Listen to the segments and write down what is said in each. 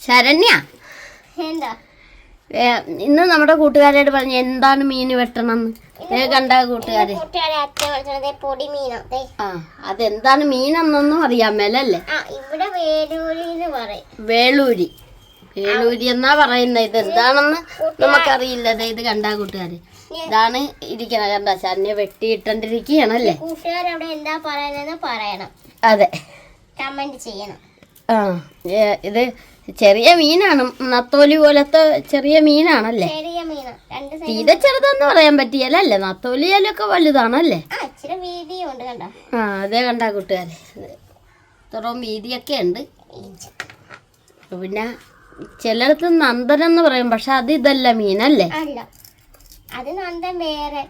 ശരണ്യ, ഇന്ന് നമ്മുടെ കൂട്ടുകാരോട് പറഞ്ഞ എന്താണ് മീൻ വെട്ടണമെന്ന് കണ്ട കൂട്ടുകാര്. അതെന്താണ് മീനെന്നൊന്നും അറിയാൻ മേലല്ലേ? വേളൂരി എന്നാ പറയുന്നത്. ഇത് എന്താണെന്ന് നമുക്കറിയില്ല. ഇത് കണ്ടാ കൂട്ടുകാര്, ഇതാണ് ഇരിക്കണ കണ്ട. ശരണ്യ വെട്ടിയിട്ടോണ്ടിരിക്കുകയാണല്ലേ. കൂട്ടുകാരവിടെ എന്താ പറയുന്നത് പറയണം. അതെ, കമന്റ് ചെയ്യണം. ഇത് ചെറിയ മീനാണ്, നത്തോലി പോലത്തെ ചെറിയ മീനാണല്ലേ. തീരെ ചെറുതെന്ന് പറയാൻ പറ്റിയല്ലേ. നത്തോലിയാലൊക്കെ വലുതാണല്ലേ. അതേ കണ്ടാ കൂട്ടുകാരെ, ഇത്രയും വീതിയൊക്കെ ഉണ്ട്. പിന്നെ ചിലടത്ത് നന്ദൻ എന്ന് പറയും, പക്ഷെ അത് ഇതല്ല മീനല്ലേ. അത് നന്ദൻ വേറെ,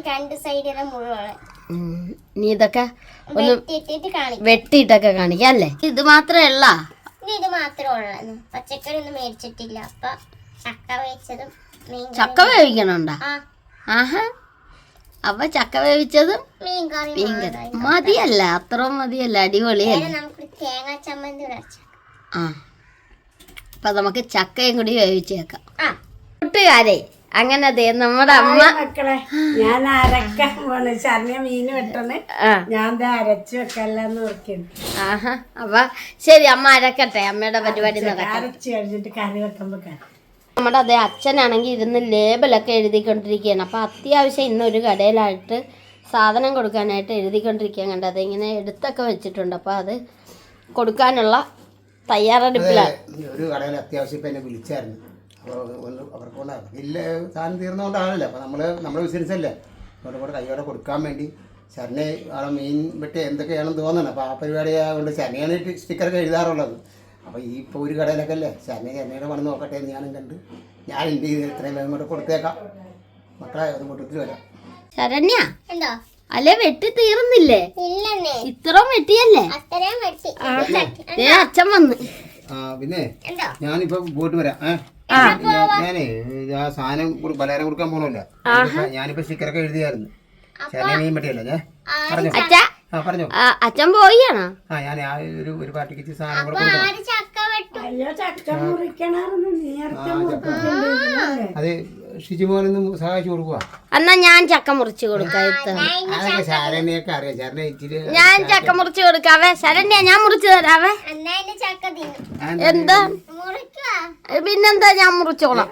രണ്ട് സൈഡിലെ മുഴുവൻ. നീ ഇതൊക്കെ ഒന്ന് വെട്ടിയിട്ടൊക്കെ കാണിക്കാം അല്ലേ. ഇത് മാത്രമേ ഉള്ള ഇത് മാത്രമേ ഉള്ളു, പച്ചക്കറി ഒന്നും മേടിച്ചിട്ടില്ല. അപ്പൊ ചക്ക വേവിക്കണുണ്ടാ? ആഹാ, അപ്പൊ ചക്ക വേവിച്ചതും മീൻകറി മതിയല്ല, അത്രയും മതിയല്ല, അടിപൊളിയല്ലേ. തേങ്ങാ ചമ്മന്തി. അപ്പൊ നമുക്ക് ചക്കയും കൂടി വേവിച്ചേക്കാം. കൂട്ടുകാരെ, അങ്ങനെ നമ്മുടെ അമ്മ മക്കളെ ഞാൻ അരക്കാൻ പോണ്. ശരണ്യ മീൻ വെട്ടണ്, ഞാൻ അരച്ചു വെക്കല്ലെന്ന് ഓർക്കുന്നു. ആഹാ, അപ്പൊ ശരി, അമ്മ അരക്കട്ടെ. അമ്മയുടെ പരിപാടി അരച്ചു കഴിഞ്ഞിട്ട് കറി വെക്കുമ്പോ നമ്മുടെ അതേ അച്ഛനാണെങ്കിൽ ഇരുന്ന് ലേബലൊക്കെ എഴുതിക്കൊണ്ടിരിക്കുകയാണ്. അപ്പൊ അത്യാവശ്യം ഇന്നൊരു കടയിലായിട്ട് സാധനം കൊടുക്കാനായിട്ട് എഴുതിക്കൊണ്ടിരിക്കാൻ കണ്ടത്. അതിങ്ങനെ എടുത്തൊക്കെ വെച്ചിട്ടുണ്ട്. അപ്പൊ അത് കൊടുക്കാനുള്ള തയ്യാറെടുപ്പിലാണ്. ഒരു കടയിൽ അത്യാവശ്യം ഇപ്പം എന്നെ വിളിച്ചായിരുന്നു. അപ്പോൾ അവർക്ക് കൊണ്ടാണ് ഇല്ല, സാധനം തീർന്നുകൊണ്ടാണല്ലോ. അപ്പോൾ നമ്മുടെ ബിസിനസ്സല്ലേ, അവിടെ കൂടെ കൈയോടെ കൊടുക്കാൻ വേണ്ടി ശരണ്യ അവിടെ മീൻ വെട്ടി എന്തൊക്കെയാണെന്ന് തോന്നണം. അപ്പോൾ ആ പരിപാടി കൊണ്ട് ശരണ്യാണ് സ്റ്റിക്കറൊക്കെ എഴുതാറുള്ളത്. അപ്പോൾ ഈ ഇപ്പോൾ ഒരു കടയിലൊക്കെ അല്ലേ ശരണ്യയുടെ പണി നോക്കട്ടെ എന്ന് ഞാനും കണ്ട് ഞാൻ എൻ്റെ ഇത്രയും വേഗം കൊണ്ട് കൊടുത്തേക്കാം. മക്കളെ അത് കൊണ്ടിട്ട് വരാം. ശരണ്യ, അല്ലേ വെട്ടി തീർന്നില്ലേ? ഇത്രയും വെട്ടിയല്ലേ? അച്ഛൻ വന്ന്. പിന്നെ ഞാനിപ്പോ പോയിട്ട് വരാം. ഞാനേ ആ സാധനം പലഹാരം കൊടുക്കാൻ പോകണമല്ല. ഞാനിപ്പോ സ്റ്റിക്കറൊക്കെ എഴുതിയായിരുന്നു. ശരണ്യ മീൻ വെട്ടിയല്ലേ പറഞ്ഞോ. അച്ഛൻ പോയാണോ? ഞാൻ ഒരു പാർട്ടിക്ക് സാധനം കൂടെ കൊടുക്കണം. അത് ഷിജിമോനൊന്നും സഹായിച്ചു കൊടുക്കുക. എന്നാ ഞാൻ ചക്ക മുറിച്ച് കൊടുക്കാം. അതൊക്കെ ശരണ്യൊക്കെ അറിയാം. ശരണ്യ ഇച്ചിരി ഞാൻ ചക്ക മുറിച്ച് കൊടുക്കാവേ. ശരണ്യ, ഞാൻ മുറിച്ച് തരാവേ. എന്താ പിന്നെന്താ, ഞാൻ മുറിച്ചോളാം.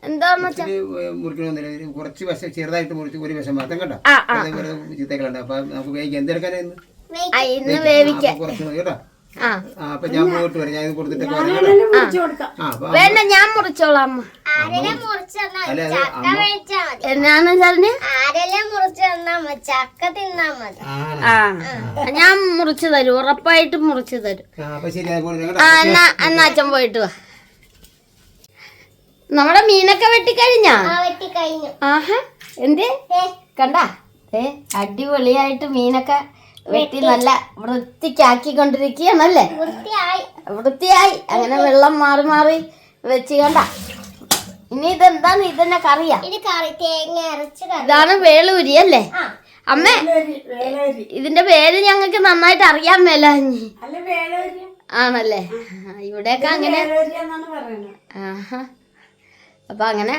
എന്താന്ന് വെച്ചാൽ മുറിക്കണമെന്നില്ല, കുറച്ച് വശം ചെറുതായിട്ട് മുറിച്ച് ഒരു വശം മാത്രം കേട്ടോ. ചിത്തകളുണ്ട്. അപ്പൊ നമുക്ക് വേവിക്കാം. എന്തെടുക്കാനായിരുന്നു? ഇന്ന് വേവിക്കാം കേട്ടോ. അപ്പൊ ഞാൻ പോയിട്ട് വരാം. ഞാൻ ഇത് കൊടുത്തിട്ട് വേണ്ട, ഞാൻ മുറിച്ചോളാം. എന്നാണ് ശരണ്യ? ഞാൻ മുറിച്ചു തരും, ഉറപ്പായിട്ടും മുറിച്ചു തരും. എന്നാ അച്ഛൻ പോയിട്ട് വാ. നമ്മുടെ മീനൊക്കെ വെട്ടിക്കഴിഞ്ഞാ? ആഹാ, എന്തേ കണ്ടാ? അടിപൊളിയായിട്ട് മീനൊക്കെ വെട്ടി നല്ല വൃത്തിക്കാക്കിക്കൊണ്ടിരിക്കുകയാണല്ലേ. വൃത്തിയായി. അങ്ങനെ വെള്ളം മാറി മാറി വെച്ച് കണ്ട. ഇനി ഇതെന്താണ്? ഇതെന്നെ കറിയാ? ഇതാണ് വേളൂരി അല്ലേ അമ്മേ? ഇതിന്റെ പേര് ഞങ്ങൾക്ക് നന്നായിട്ട് അറിയാൻ മേല. ആണല്ലേ? ഇവിടെയൊക്കെ അങ്ങനെ. ആഹാ, അപ്പൊ അങ്ങനെ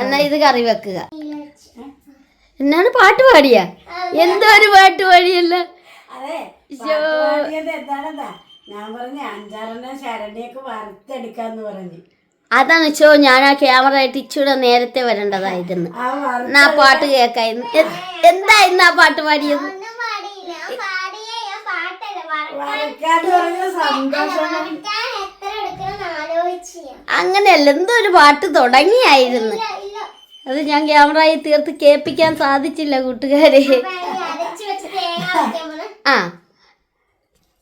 എന്നാ ഇത് കറി വെക്കുക. എന്നാണ് പാട്ട് പാടിയ? എന്തോ ഒരു പാട്ട് പാടിയല്ല. അതാണ് ചോ, ഞാൻ ആ ക്യാമറ ആയിട്ട് ഇച്ചൂടെ നേരത്തെ വരേണ്ടതായിരുന്നു. എന്നാ പാട്ട് കേൾക്കാം. എന്താ ഇന്ന് ആ പാട്ട് പാടിയത്? അങ്ങനെയല്ല, എന്തോ ഒരു പാട്ട് തുടങ്ങിയായിരുന്നു. അത് ഞാൻ ക്യാമറയിൽ തീർത്ത് കേൾപ്പിക്കാൻ സാധിച്ചില്ല കൂട്ടുകാരെ.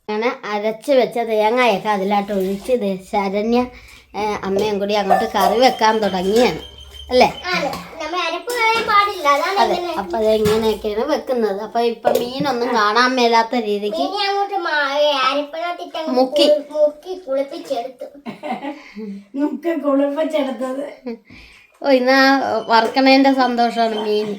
അങ്ങനെ അരച്ച് വെച്ച തേങ്ങയൊക്കെ അതിലാട്ട് ഒഴിച്ച് ശരണ്യ അമ്മയും കൂടി അങ്ങോട്ട് കറി വെക്കാൻ തുടങ്ങിയാണ് അല്ലേ? അതെ, അപ്പൊ അതെങ്ങനെയൊക്കെയാണ് വെക്കുന്നത്. അപ്പൊ ഇപ്പൊ മീനൊന്നും കാണാൻ മേലാത്ത രീതിക്ക് മുക്കി കുളിപ്പിച്ചെടുത്തത്. ഓ, ഇന്ന് വറക്കണേന്റെ സന്തോഷമാണ് മീൻ.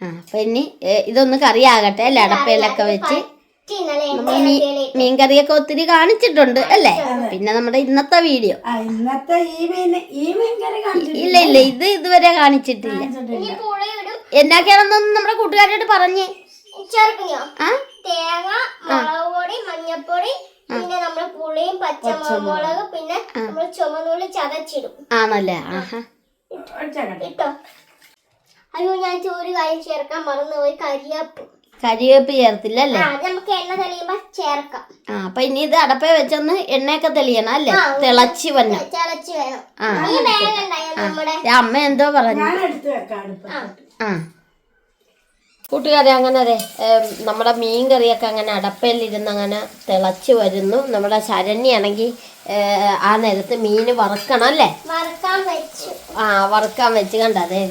അപ്പൊ ഇനി ഇതൊന്ന് കറിയാകട്ടെ അല്ലേ, അടപ്പയിലൊക്കെ വെച്ച്. നമ്മൾ മീൻകറിയൊക്കെ ഒത്തിരി കാണിച്ചിട്ടുണ്ട് അല്ലേ. പിന്നെ നമ്മുടെ ഇന്നത്തെ വീഡിയോ ഇന്നത്തെ ഈ മീൻകറി ഇല്ല ഇത് ഇതുവരെ കാണിച്ചിട്ടില്ല. എന്നാക്കെയാണെന്നൊന്നും നമ്മുടെ കൂട്ടുകാരോട് പറഞ്ഞേ. തേങ്ങ, മുളക് പൊടി, മഞ്ഞപ്പൊടി, പിന്നെ നമ്മള് പുളിയും പച്ചമുളക്, പിന്നെ നമ്മള് ചുമന്നുള്ളി ചതച്ചിടും. ആണല്ലേ? ഇട്ടോ. അയ്യോ, ഞാൻ ഒരു കാര്യം ചേർക്കാൻ മറന്നുപോയി, കരിവേപ്പ് ചേർത്തില്ല അല്ലേ? നമുക്ക് എണ്ണ തെളിയുമ്പോ ചേർക്കാം. അപ്പൊ ഇനി ഇത് അടപ്പേ വെച്ചൊന്ന് എണ്ണയൊക്കെ തെളിയണം അല്ലേ, തിളച്ച് വരണം. അമ്മ എന്തോ പറഞ്ഞു. കൂട്ടുകാരെ, അങ്ങനെ അതെ നമ്മുടെ മീൻ കറിയൊക്കെ അങ്ങനെ അടപ്പയിലിരുന്ന് അങ്ങനെ തിളച്ച് വരുന്നു. നമ്മുടെ ശരണ്യാണെങ്കിൽ ആ നേരത്ത് മീൻ വറുക്കണം അല്ലേ? വറുക്കാൻ വെച്ച് കണ്ടതെ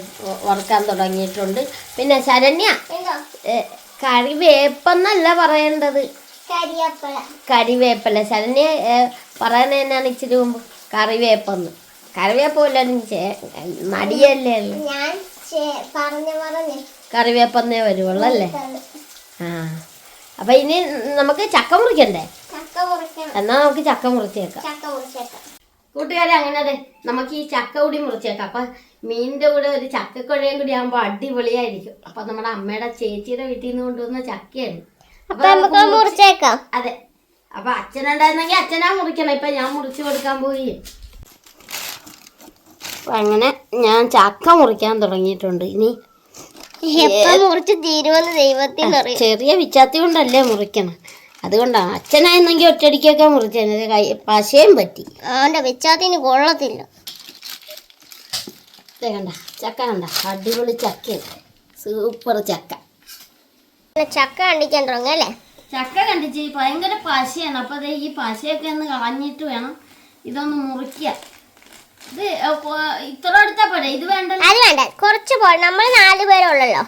വറുക്കാൻ തുടങ്ങിയിട്ടുണ്ട്. പിന്നെ ശരണ്യ, കറിവേപ്പെന്നല്ല പറയേണ്ടത്, കരിവേപ്പല്ല. ശരണ്യ പറയുന്നത് തന്നെയാണ് ഇച്ചിരി മുമ്പ് കറിവേപ്പെന്ന്. കറിവേപ്പല്ല മടിയല്ലേ, കറിവേപ്പന്നേ വരുവുള്ളൂ അല്ലേ? അപ്പൊ ഇനി നമുക്ക് ചക്ക മുറിക്കണ്ടേ? എന്നാ നമുക്ക് ചക്ക മുറിച്ചേക്കാം. കൂട്ടുകാരെ, അങ്ങനെ അതെ നമുക്ക് ഈ ചക്ക കൂടി മുറിച്ചേക്കാം. അപ്പൊ മീനിന്റെ കൂടെ ഒരു ചക്കക്കുഴയും കൂടി ആകുമ്പോ അടിപൊളിയായിരിക്കും. അപ്പൊ നമ്മുടെ അമ്മയുടെ ചേച്ചിയുടെ വീട്ടിൽ നിന്ന് കൊണ്ടുവന്ന ചക്കയാണ്. അപ്പൊ മുറിച്ചേക്കാം. അതെ. അപ്പൊ അച്ഛനുണ്ടായിരുന്നെങ്കിൽ അച്ഛനാ മുറിക്കണം. ഇപ്പൊ ഞാൻ മുറിച്ചു കൊടുക്കാൻ പോയി. അങ്ങനെ ഞാൻ ചക്ക മുറിക്കാൻ തുടങ്ങിയിട്ടുണ്ട്. ഇനി മുറിച്ച് തീരുമെന്ന് ദൈവത്തിന് ചെറിയ വിച്ചാത്തി കൊണ്ടല്ലേ മുറിക്കണം, അതുകൊണ്ടാണ്. അച്ഛനായിരുന്നെങ്കിൽ ഒറ്റയടിക്കൊക്കെ മുറിച്ചത്, പശയും പറ്റി. അവന്റെ വിച്ചാത്തിന് കൊള്ളത്തില്ല. കണ്ട ചക്ക, കണ്ട അടിപൊളി ചക്ക, സൂപ്പർ ചക്ക. ചക്ക കണ്ടിക്കാൻ തുടങ്ങല്ലേ? ചക്ക കണ്ടിച്ച് ഭയങ്കര പശയാണ്. അപ്പൊ അതെ ഈ പശയൊക്കെ ഒന്ന് കളഞ്ഞിട്ട് വേണം ഇതൊന്ന് മുറിക്കുക. ഇത് ഇത്ര എടുത്താ പോരെ? ഇത് വേണ്ടല്ലോ. അത് വേണ്ട, കുറച്ച് പോലെ. നമ്മൾ 4 പേരുള്ളല്ലോ.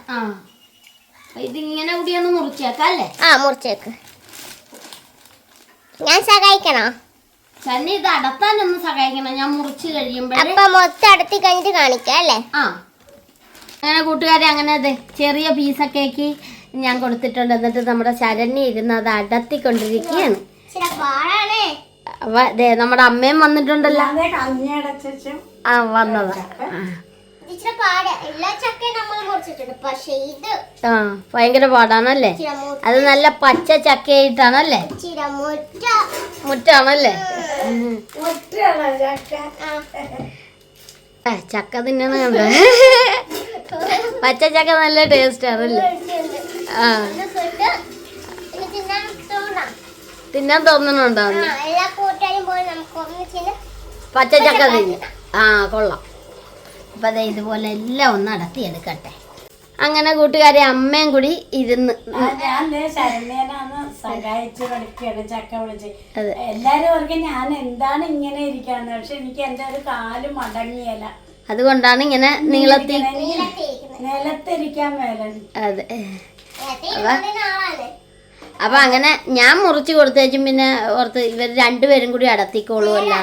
ഇതിങ്ങനെ കൂടി ഒന്ന് മുറിച്ചേക്കാം അല്ലേ? മുറിച്ചേക്ക്. ഞാൻ സഹായിക്കണോ? തന്നെ ഇത് അടത്താനൊന്ന് സഹായിക്കണം, ഞാൻ മുറിച്ച് കഴിയുമ്പോൾ. അപ്പൊ മൊത്തം അടത്തി കഴിഞ്ഞിട്ട് കാണിക്കാം അല്ലേ? അങ്ങനെ കൂട്ടുകാരെ, അങ്ങനെ അതെ ചെറിയ പീസൊക്കെ ആക്കി ഞാൻ കൊടുത്തിട്ടുണ്ട്. എന്നിട്ട് നമ്മുടെ ശരണ്യ ഇരുന്ന് അത് അടത്തിക്കൊണ്ടിരിക്കുകയാണ്. അതെ നമ്മുടെ അമ്മയും വന്നിട്ടുണ്ടല്ലോ. വന്നതാ. ഭയങ്കര പാടാണല്ലേ? അത് നല്ല പച്ച ചക്കയായിട്ടാണല്ലേ? മുറ്റാണല്ലേ? ചക്ക തിന്നണ കണ്ട. പച്ച ചക്ക നല്ല ടേസ്റ്റ് ആണല്ലേ? തിന്നാൻ തോന്നണുണ്ടോ? പച്ചച്ചക്ക തിന്നു. കൊള്ളാം. അപ്പൊ അതെ ഇതുപോലെ എല്ലാം ഒന്ന് അടത്തിയെടുക്കട്ടെ. അങ്ങനെ കൂട്ടുകാരെ, അമ്മയും കൂടി ഇരുന്ന് ശരണ്യനാന്ന് സഹായിച്ച് പഠിക്കുകയാണ് ചക്ക വിളിച്ച്. എല്ലാരും ഓർക്കും ഞാൻ എന്താണ് ഇങ്ങനെ ഇരിക്കാന്ന്. പക്ഷെ എനിക്ക് എന്റെ ഒരു കാല് മടങ്ങിയല്ല, അതുകൊണ്ടാണ് ഇങ്ങനെ നീളത്തിൽ നിലത്തിരിക്കാൻ മേല. അതെ. അപ്പൊ അങ്ങനെ ഞാൻ മുറിച്ച് കൊടുത്തേച്ചും പിന്നെ ഓർത്ത് ഇവർ രണ്ടുപേരും കൂടി അടത്തിക്കോളുമല്ലോ.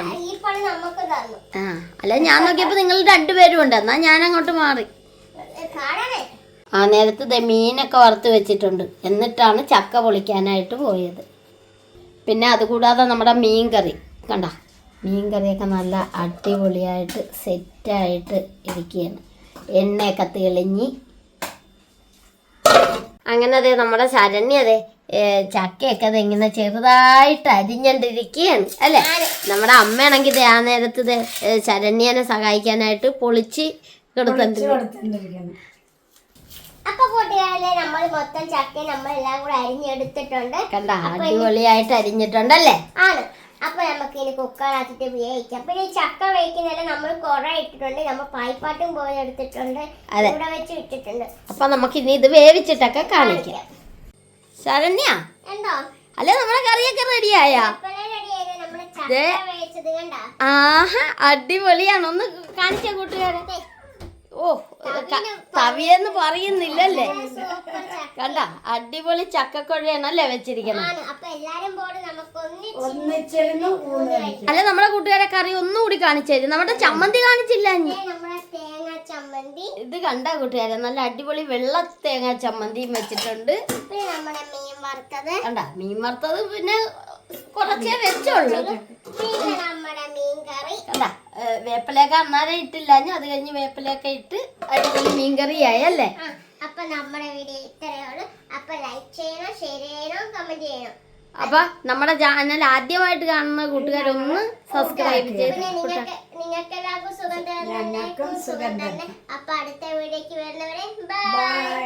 അല്ല ഞാൻ നോക്കിയപ്പോ നിങ്ങൾ രണ്ടുപേരും ഉണ്ട്, എന്നാ ഞാൻ അങ്ങോട്ട് മാറി. നേരത്തെ മീനൊക്കെ വറുത്ത് വെച്ചിട്ടുണ്ട്. എന്നിട്ടാണ് ചക്ക പൊളിക്കാനായിട്ട് പോയത്. പിന്നെ അതുകൂടാതെ നമ്മുടെ മീൻ കറി കണ്ട, മീൻ കറിയൊക്കെ നല്ല അടിപൊളിയായിട്ട് സെറ്റായിട്ട് ഇരിക്കുകയാണ്. എണ്ണയൊക്കെ തെളിഞ്ഞ്. അങ്ങനെ അതെ നമ്മുടെ ശരണ്യ അതെ ചക്കയൊക്കെ ഇങ്ങനെ ചെറുതായിട്ട് അരിഞ്ഞണ്ടിരിക്കുകയാണ് അല്ലേ? നമ്മുടെ അമ്മയാണെങ്കിൽ ആ നേരത്ത് ശരണ്യനെ സഹായിക്കാനായിട്ട് പൊളിച്ച് കൊടുത്തോണ്ടിരിക്കുന്നു. അപ്പൊ കൂട്ടുകാരെ, നമ്മൾ മൊത്തം ചക്ക നമ്മളെല്ലാം കൂടെ അരിഞ്ഞെടുത്തിട്ടുണ്ട്. കണ്ട അടിപൊളിയായിട്ട് അരിഞ്ഞിട്ടുണ്ടല്ലേ? ആണ്. അപ്പൊ നമുക്ക് ഇനി കുക്കറിനകത്തിട്ട് വേവിക്കാം. പിന്നെ ഈ ചക്ക വേവിക്കുന്നതിന് നമ്മൾ കുറെ ഇട്ടിട്ടുണ്ട്. നമ്മൾ പായ്പാട്ടും പോലെ എടുത്തിട്ടുണ്ട്, ഇവിടെ വെച്ച് ഇട്ടിട്ടുണ്ട്. അപ്പൊ നമുക്ക് ഇനി ഇത് വേവിച്ചിട്ടൊക്കെ കാണിക്കാം. ശരണ്യ, എന്തോ അല്ല നമ്മുടെ കറിയൊക്കെ റെഡിയായ? അടിപൊളിയാണ്. ഒന്ന് കാണിച്ച കൂട്ടുകാരെ. തവിയെന്ന് പറയുന്നില്ലല്ലേ? കണ്ട അടിപൊളി ചക്കക്കൊഴയാണല്ലേ വെച്ചിരിക്കണം. ആണ്. അപ്പൊ എല്ലാരും പോട് നമുക്ക് ഒന്നിച്ചിരുന്ന് ഊണ് കഴിക്കും. അല്ല നമ്മുടെ കൂട്ടുകാരെ കറി ഒന്നുകൂടി കാണിച്ചു തരും. നമ്മുടെ ചമ്മന്തി കാണിച്ചില്ല. നമ്മുടെ തേങ്ങ ചമ്മന്തി. ഇത് കണ്ട കൂട്ടുകാരെ നല്ല അടിപൊളി വെള്ള തേങ്ങ ചമ്മന്തിയും വെച്ചിട്ടുണ്ട്. പിന്നെ നമ്മുടെ മീൻ വറുത്തത്. കണ്ട മീൻ വറുത്തത് പിന്നെ കുറച്ചേ വെച്ചുള്ളൂ. പിന്നെ നമ്മുടെ മീൻ കറി. കണ്ട വേപ്പിലയൊക്കെ അന്നേരം ഇട്ടില്ല, അത് കഴിഞ്ഞ് വേപ്പിലയൊക്കെ ഇട്ട് അടിപൊളി മീൻകറിയായി അല്ലേ. അപ്പൊ നമ്മുടെ വീഡിയോ ഇത്രയേ ഉള്ളൂ. അപ്പൊ ലൈക്ക് ചെയ്യണം, ഷെയർ ചെയ്യണം, കമന്റ് ചെയ്യണം. അപ്പൊ നമ്മുടെ ചാനൽ ആദ്യമായിട്ട് കാണുന്ന കൂട്ടുകാരൊന്ന് സബ്സ്ക്രൈബ് ചെയ്ത്. നിങ്ങൾക്ക് എല്ലാവർക്കും സുഖം തന്നെ. ഞങ്ങൾക്കും സുഖം തന്നെ. അപ്പൊ അടുത്ത വീഡിയോക്ക് വരുന്നവരെ ബൈ.